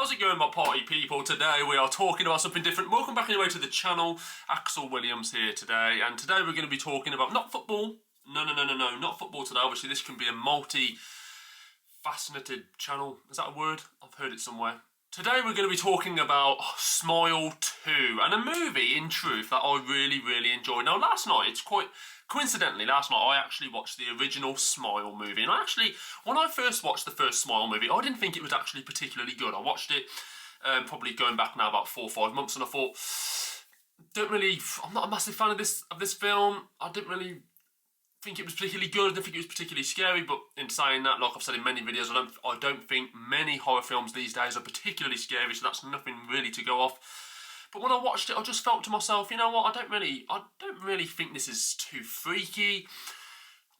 How's it going, my party people? Today we are talking about something different. Welcome back anyway to the channel. Axel Williams here today, and today we're going to be talking about not football. No, not football today. Obviously this can be a multi-faceted channel. Is that a word? I've heard it somewhere. Today we're going to be talking about Smile 2, and a movie, in truth, that I really enjoyed. Now last night, it's quite coincidentally, last night I actually watched the original Smile movie, and when I first watched the first Smile movie, I didn't think it was actually particularly good. I watched it probably going back now about 4 or 5 months, and I thought, I'm not a massive fan of this film. I didn't really think it was particularly good. I didn't think it was particularly scary, but in saying that, like I've said in many videos, I don't think many horror films these days are particularly scary, so that's nothing really to go off. But when I watched it, I just felt to myself, you know what, I don't really think this is too freaky.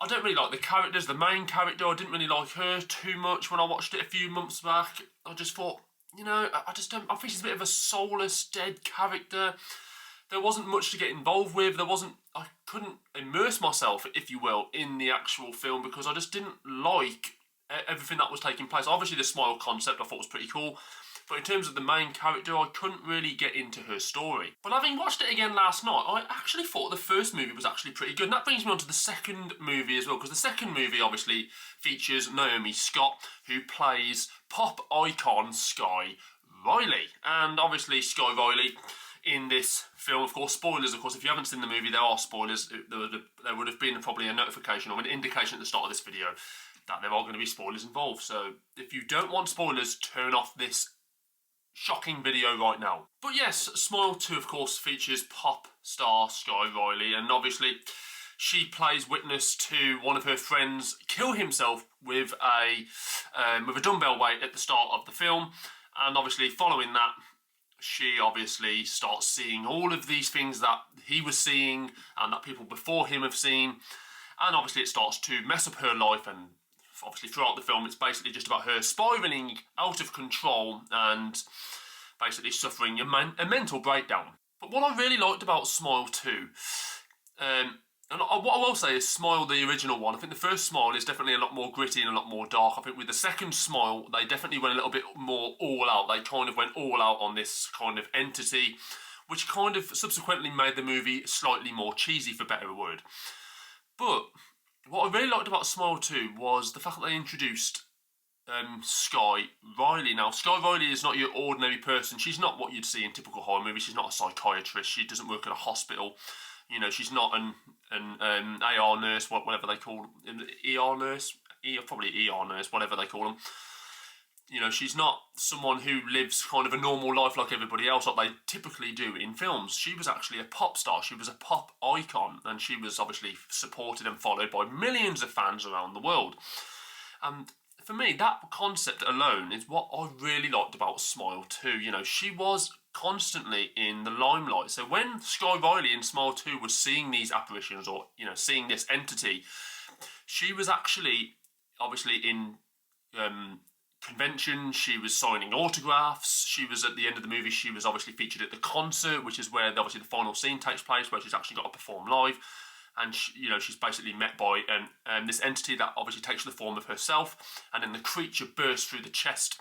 I don't really like the characters. The main character, I didn't really like her too much when I watched it a few months back. I just thought, you know, I think she's a bit of a soulless, dead character. There wasn't much to get involved with. I couldn't immerse myself, if you will, in the actual film because I just didn't like everything that was taking place. Obviously, the Smile concept I thought was pretty cool. But in terms of the main character, I couldn't really get into her story. But having watched it again last night, I actually thought the first movie was actually pretty good. And that brings me on to the second movie as well, because the second movie obviously features Naomi Scott, who plays pop icon Sky Riley. And obviously Sky Riley in this film, of course, spoilers, of course, if you haven't seen the movie, there are spoilers. There would have been probably a notification or an indication at the start of this video that there are going to be spoilers involved. So if you don't want spoilers, turn off this shocking video right now. But yes, Smile 2 of course features pop star Sky Riley, and obviously she plays witness to one of her friends kill himself with a dumbbell weight at the start of the film, and obviously following that she obviously starts seeing all of these things that he was seeing and that people before him have seen, and obviously it starts to mess up her life, and obviously throughout the film it's basically just about her spiralling out of control and basically suffering a mental breakdown. But what I really liked about Smile 2, and what I will say is Smile, the original one, I think the first Smile is definitely a lot more gritty and a lot more dark. I think with the second Smile, they definitely went a little bit more all out. They kind of went all out on this kind of entity, which kind of subsequently made the movie slightly more cheesy, for better a word. But what I really liked about Smile 2 was the fact that they introduced Sky Riley. Now, Sky Riley is not your ordinary person. She's not what you'd see in typical horror movies. She's not a psychiatrist. She doesn't work at a hospital. You know, she's not an AR nurse, whatever they call them. ER nurse? Probably ER nurse, whatever they call them. You know, she's not someone who lives kind of a normal life like everybody else, like they typically do in films. She was actually a pop star. She was a pop icon, and she was obviously supported and followed by millions of fans around the world. And for me, that concept alone is what I really liked about Smile 2. You know, she was constantly in the limelight. So when Sky Riley in Smile 2 was seeing these apparitions, or, you know, seeing this entity, she was actually, obviously, in conventions, she was signing autographs, she was at the end of the movie, she was obviously featured at the concert, which is where obviously the final scene takes place, where she's actually got to perform live. And you know, she's basically met by this entity that obviously takes the form of herself, and then the creature bursts through the chest,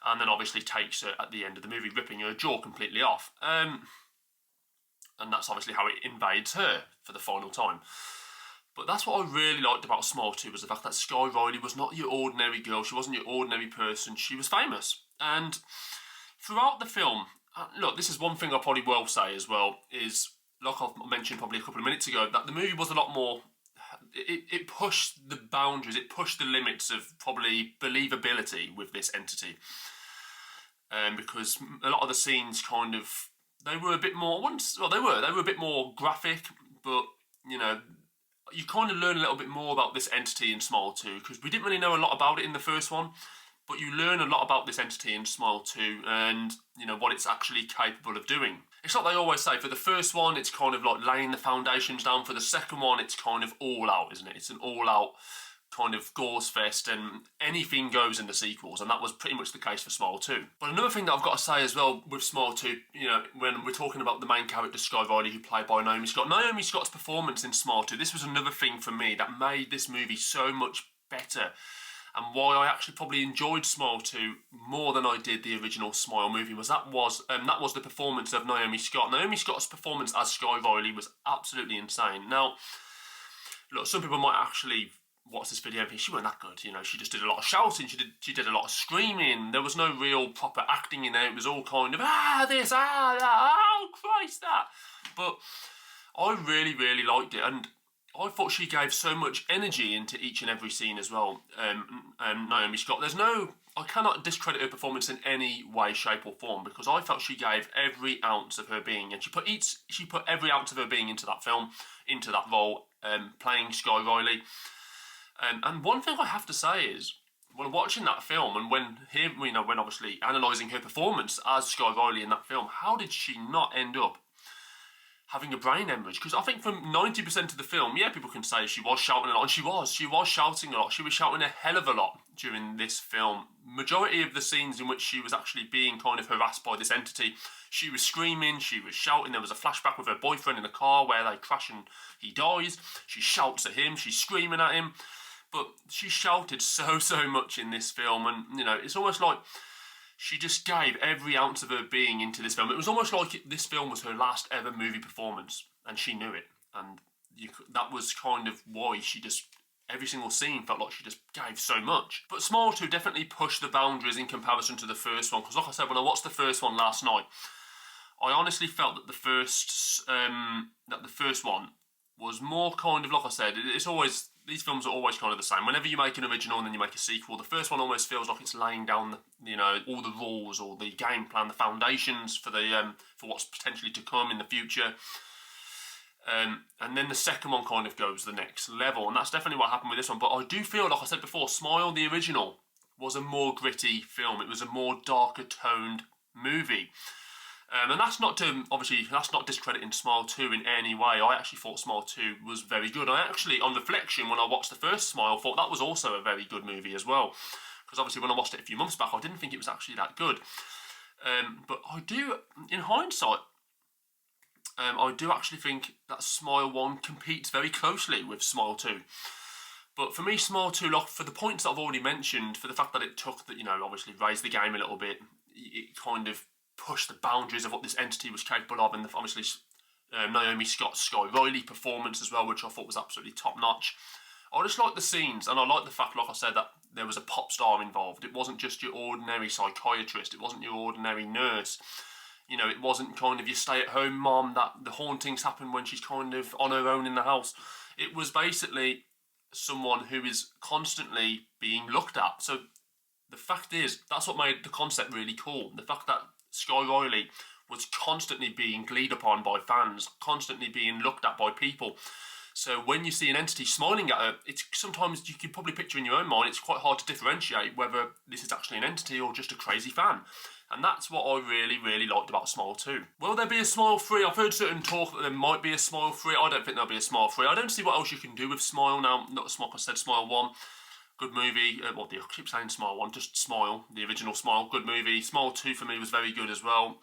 and then obviously takes her at the end of the movie, ripping her jaw completely off. And that's obviously how it invades her for the final time. But that's what I really liked about Smile 2, was the fact that Sky Riley was not your ordinary girl. She wasn't your ordinary person. She was famous. And throughout the film, look, this is one thing I probably will say as well, is, like I've mentioned probably a couple of minutes ago, that the movie was a lot more, it pushed the boundaries, it pushed the limits of probably believability with this entity. Because a lot of the scenes kind of, they were a bit more, they were a bit more graphic, but, you know, you kind of learn a little bit more about this entity in Smile 2, because we didn't really know a lot about it in the first one, but you learn a lot about this entity in Smile 2 and, you know, what it's actually capable of doing. It's like they always say, for the first one, it's kind of like laying the foundations down. For the second one, it's kind of all out, isn't it? It's an all out kind of gauze fest, and anything goes in the sequels, and that was pretty much the case for Smile 2. But another thing that I've got to say as well with Smile 2, you know, when we're talking about the main character, Sky Riley, who played by Naomi Scott, Naomi Scott's performance in Smile 2, this was another thing for me that made this movie so much better. and why I actually probably enjoyed Smile 2 more than I did the original Smile movie was that was the performance of Naomi Scott. Naomi Scott's performance as Sky Riley was absolutely insane. Now, look, some people might actually watch this video and think she wasn't that good. You know, she just did a lot of shouting. She did a lot of screaming. There was no real proper acting in there. It was all kind of this, that, oh Christ, that. But I really, really liked it, and I thought she gave so much energy into each and every scene as well. Naomi Scott. I cannot discredit her performance in any way, shape, or form because I felt she gave every ounce of her being, and she put every ounce of her being into that film, into that role, playing Sky Riley. And one thing I have to say is, when watching that film and when obviously analysing her performance as Sky Riley in that film, how did she not end up having a brain hemorrhage? Because I think from 90% of the film, yeah, people can say she was shouting a lot, and she was shouting a lot. She was shouting a hell of a lot during this film. Majority of the scenes in which she was actually being kind of harassed by this entity, she was screaming, she was shouting. There was a flashback with her boyfriend in the car where they crash and he dies. She shouts at him, she's screaming at him. But she shouted so much in this film, and, you know, it's almost like she just gave every ounce of her being into this film. It was almost like this film was her last ever movie performance, and she knew it. And that was kind of why she just, every single scene felt like she just gave so much. But Smile 2 definitely pushed the boundaries in comparison to the first one, because like I said, when I watched the first one last night, I honestly felt that the first one was more kind of, like I said, these films are always kind of the same. Whenever you make an original and then you make a sequel, the first one almost feels like it's laying down, all the rules or the game plan, the foundations for what's potentially to come in the future. And then the second one kind of goes the next level, and that's definitely what happened with this one. But I do feel, like I said before, Smile, the original, was a more gritty film. It was a more darker toned movie. And that's not discrediting Smile 2 in any way. I actually thought Smile 2 was very good. I actually, on reflection, when I watched the first Smile, thought that was also a very good movie as well. Because obviously when I watched it a few months back, I didn't think it was actually that good. But I do, in hindsight, I do actually think that Smile 1 competes very closely with Smile 2. But for me, Smile 2, like, for the points that I've already mentioned, for the fact that it took, obviously raised the game a little bit, it kind of pushed the boundaries of what this entity was capable of, and obviously Naomi Scott's Sky Riley performance as well, which I thought was absolutely top-notch. I just like the scenes, and I like the fact, like I said, that there was a pop star involved. It wasn't just your ordinary psychiatrist, it wasn't your ordinary nurse. It wasn't kind of your stay-at-home mom that the hauntings happen when she's kind of on her own in the house. It was basically someone who is constantly being looked at. So the fact is, that's what made the concept really cool. The fact that Sky Riley was constantly being gleed upon by fans, constantly being looked at by people. So when you see an entity smiling at her, it's sometimes you can probably picture in your own mind, it's quite hard to differentiate whether this is actually an entity or just a crazy fan. And that's what I really, really liked about Smile 2. Will there be a Smile 3? I've heard certain talk that there might be a Smile 3. I don't think there'll be a Smile 3. I don't see what else you can do with Smile now. Not Smile, I said Smile 1. Good movie. I keep saying Smile 1, just Smile, the original Smile, good movie. Smile 2 for me was very good as well.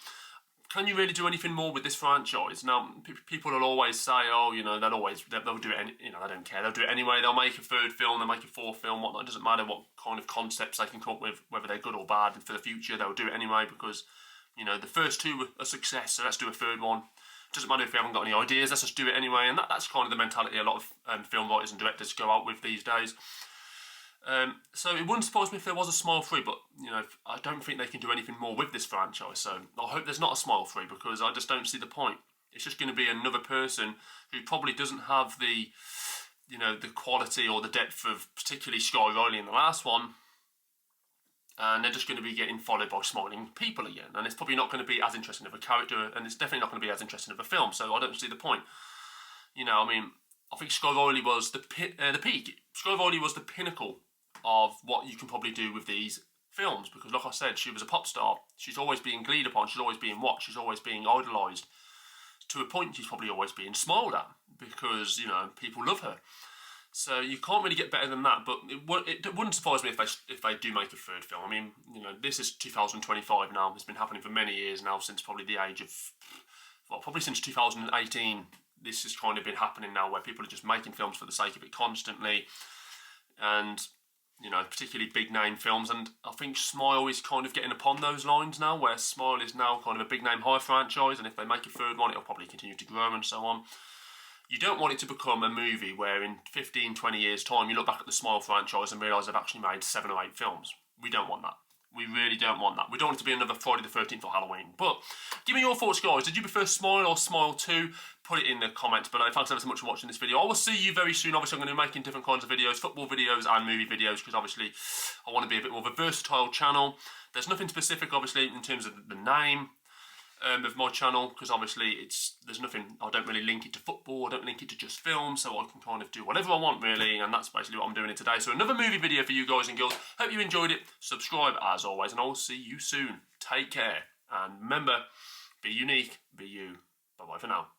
Can you really do anything more with this franchise? Now, people will always say, they'll do it, they don't care. They'll do it anyway. They'll make a third film, they'll make a fourth film, whatnot. It doesn't matter what kind of concepts they can come up with, whether they're good or bad. And for the future, they'll do it anyway because, the first two were a success, so let's do a third one. It doesn't matter if we haven't got any ideas, let's just do it anyway. And that's kind of the mentality a lot of film writers and directors go out with these days. So it wouldn't surprise me if there was a Smile 3, but I don't think they can do anything more with this franchise. So I hope there's not a Smile 3 because I just don't see the point. It's just going to be another person who probably doesn't have the quality or the depth of particularly Sky Riley in the last one, and they're just going to be getting followed by smiling people again. And it's probably not going to be as interesting of a character, and it's definitely not going to be as interesting of a film. So I don't see the point. I think Sky Riley was the peak. Sky Riley was the pinnacle of what you can probably do with these films because, like I said, she was a pop star. She's always being gleed upon. She's always being watched. She's always being idolised. To a point, she's probably always being smiled at because, people love her. So you can't really get better than that. But it wouldn't surprise me if they do make a third film. This is 2025 now. It's been happening for many years now, since probably the age of, probably since 2018. This has kind of been happening now where people are just making films for the sake of it constantly. And you know, particularly big name films, and I think Smile is kind of getting upon those lines now, where Smile is now kind of a big name high franchise, and if they make a third one, it'll probably continue to grow and so on. You don't want it to become a movie where in 15, 20 years' time you look back at the Smile franchise and realise they've actually made 7 or 8 films. We don't want that. We really don't want that. We don't want it to be another Friday the 13th or Halloween. But give me your thoughts, guys. Did you prefer Smile or Smile 2? Put it in the comments below. Thanks ever so much for watching this video. I will see you very soon. Obviously, I'm going to be making different kinds of videos, football videos and movie videos, because obviously I want to be a bit more of a versatile channel. There's nothing specific, obviously, in terms of the name of my channel, because obviously there's nothing, I don't really link it to football, I don't link it to just film, so I can kind of do whatever I want really, and that's basically what I'm doing today. So another movie video for you guys and girls. Hope you enjoyed it. Subscribe as always, and I will see you soon. Take care, and remember, be unique, be you. Bye bye for now.